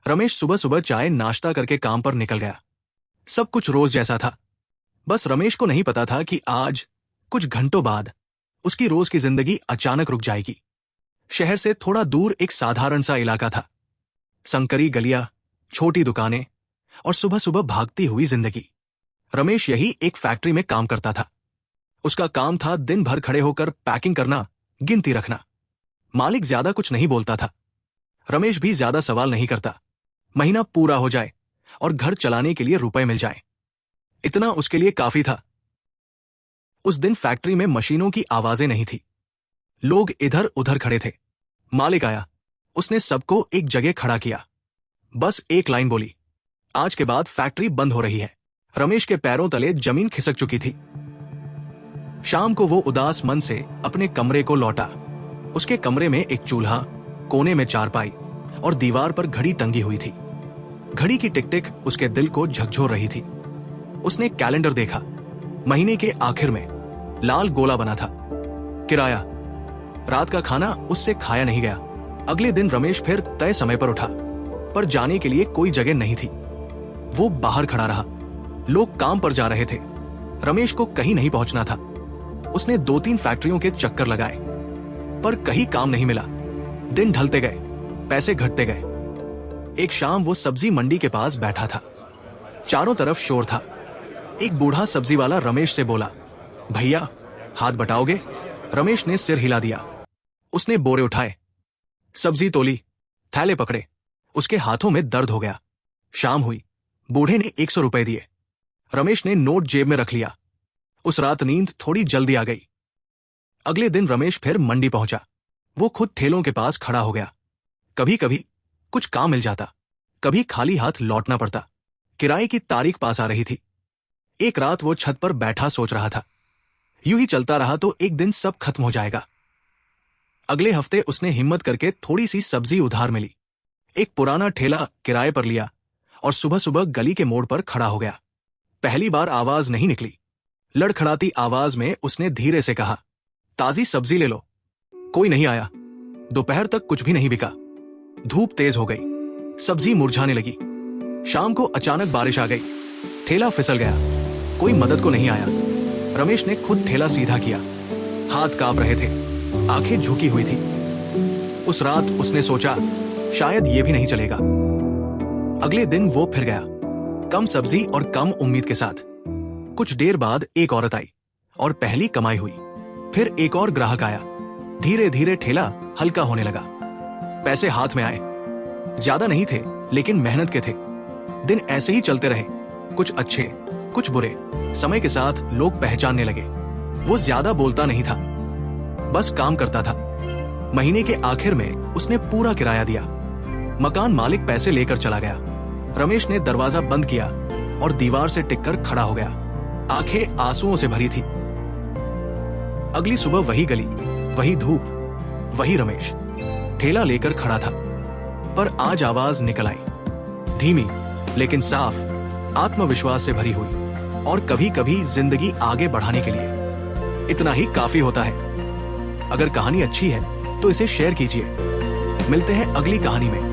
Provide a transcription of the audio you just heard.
रमेश सुबह सुबह चाय नाश्ता करके काम पर निकल गया। सब कुछ रोज जैसा था। बस रमेश को नहीं पता था कि आज कुछ घंटों बाद उसकी रोज की जिंदगी अचानक रुक जाएगी। शहर से थोड़ा दूर एक साधारण सा इलाका था। संकरी गलियां, छोटी दुकानें और सुबह सुबह भागती हुई जिंदगी। रमेश यही एक फैक्ट्री में काम करता था। उसका काम था दिन भर खड़े होकर पैकिंग करना, गिनती रखना। मालिक ज्यादा कुछ नहीं बोलता था। रमेश भी ज्यादा सवाल नहीं करता। महीना पूरा हो जाए और घर चलाने के लिए रुपए मिल जाए, इतना उसके लिए काफी था। उस दिन फैक्ट्री में मशीनों की आवाजें नहीं थी। लोग इधर उधर खड़े थे। मालिक आया। उसने सबको एक जगह खड़ा किया। बस एक लाइन बोली, आज के बाद फैक्ट्री बंद हो रही है। रमेश के पैरों तले जमीन खिसक चुकी थी। शाम को वो उदास मन से अपने कमरे को लौटा। उसके कमरे में एक चूल्हा, कोने में चारपाई और दीवार पर घड़ी टंगी हुई थी। घड़ी की टिक टिक उसके दिल को झकझोर रही थी। उसने कैलेंडर देखा। महीने के आखिर में लाल गोला बना था, किराया। रात का खाना उससे खाया नहीं गया। अगले दिन रमेश फिर तय समय पर उठा, पर जाने के लिए कोई जगह नहीं थी। वो बाहर खड़ा रहा। लोग काम पर जा रहे थे। रमेश को कहीं नहीं पहुंचना था। उसने 2-3 फैक्ट्रियों के चक्कर लगाए, पर कहीं काम नहीं मिला। दिन ढलते गए, पैसे घटते गए। एक शाम वो सब्जी मंडी के पास बैठा था। चारों तरफ शोर था। एक बूढ़ा सब्जी वाला रमेश से बोला, भैया हाथ बटाओगे? रमेश ने सिर हिला दिया। उसने बोरे उठाए, सब्जी तोली, थैले पकड़े। उसके हाथों में दर्द हो गया। शाम हुई। बूढ़े ने 100 रुपए दिए। रमेश ने नोट जेब में रख लिया। उस रात नींद थोड़ी जल्दी आ गई। अगले दिन रमेश फिर मंडी पहुंचा। वो खुद ठेलों के पास खड़ा हो गया। कभी कभी कुछ काम मिल जाता, कभी खाली हाथ लौटना पड़ता। किराए की तारीख पास आ रही थी। एक रात वो छत पर बैठा सोच रहा था, यूं ही चलता रहा तो एक दिन सब खत्म हो जाएगा। अगले हफ्ते उसने हिम्मत करके थोड़ी सी सब्जी उधार मिली। एक पुराना ठेला किराए पर लिया और सुबह सुबह गली के मोड़ पर खड़ा हो गया। पहली बार आवाज नहीं निकली। लड़खड़ाती आवाज में उसने धीरे से कहा, ताजी सब्जी ले लो। कोई नहीं आया। दोपहर तक कुछ भी नहीं बिका। धूप तेज हो गई। सब्जी मुरझाने लगी। शाम को अचानक बारिश आ गई। ठेला फिसल गया। कोई मदद को नहीं आया। रमेश ने खुद ठेला सीधा किया। हाथ कांप रहे थे, आंखें झुकी हुई थी। उस रात उसने सोचा, शायद ये भी नहीं चलेगा। अगले दिन वो फिर गया, कम सब्जी और कम उम्मीद के साथ। कुछ देर बाद एक औरत आई और पहली कमाई हुई। फिर एक और ग्राहक आया। धीरे धीरे ठेला हल्का होने लगा। पैसे हाथ में आए। ज्यादा नहीं थे, लेकिन मेहनत के थे। दिन ऐसे ही चलते रहे, कुछ अच्छे, कुछ बुरे। समय के साथ लोग पहचानने लगे। वो ज्यादा बोलता नहीं था, बस काम करता था। महीने के आखिर में उसने पूरा किराया दिया। मकान मालिक पैसे लेकर चला गया। रमेश ने दरवाजा बंद किया और दीवार से टिककर खड़ा हो गया। आंखें आंसुओं से भरी थी। अगली सुबह वही गली, वही धूप, वही रमेश ठेला लेकर खड़ा था। पर आज आवाज निकल आई, धीमी लेकिन साफ, आत्मविश्वास से भरी हुई। और कभी कभी जिंदगी आगे बढ़ाने के लिए इतना ही काफी होता है। अगर कहानी अच्छी है तो इसे शेयर कीजिए। मिलते हैं अगली कहानी में।